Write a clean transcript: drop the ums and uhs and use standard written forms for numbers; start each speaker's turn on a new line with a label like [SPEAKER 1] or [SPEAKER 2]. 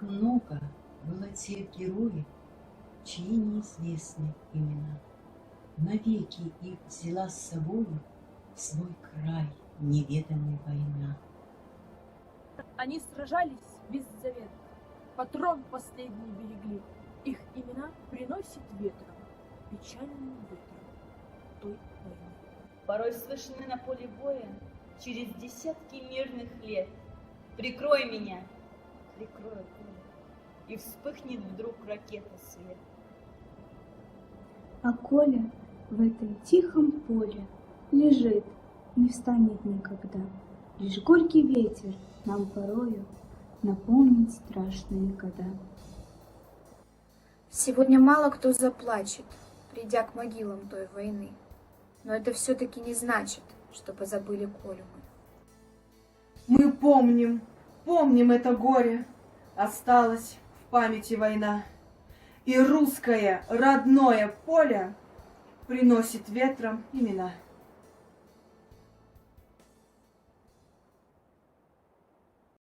[SPEAKER 1] много было тех героев, чьи неизвестны имена. Навеки их взяла с собою в свой край неведомой война.
[SPEAKER 2] Они сражались беззаветно, патрон последний берегли. Их имена приносит ветром, печальным ветром той войны.
[SPEAKER 3] Порой слышны на поле боя через десятки мирных лет. Прикрой меня, прикрой поле, и вспыхнет вдруг ракета свет.
[SPEAKER 4] А Коля в этом тихом поле лежит, не встанет никогда. Лишь горький ветер нам порою напомнит страшные года.
[SPEAKER 5] Сегодня мало кто заплачет, придя к могилам той войны. Но это все-таки не значит, что позабыли Колю мы.
[SPEAKER 6] Мы помним это горе. Осталась в памяти война. И русское родное поле приносит ветром имена.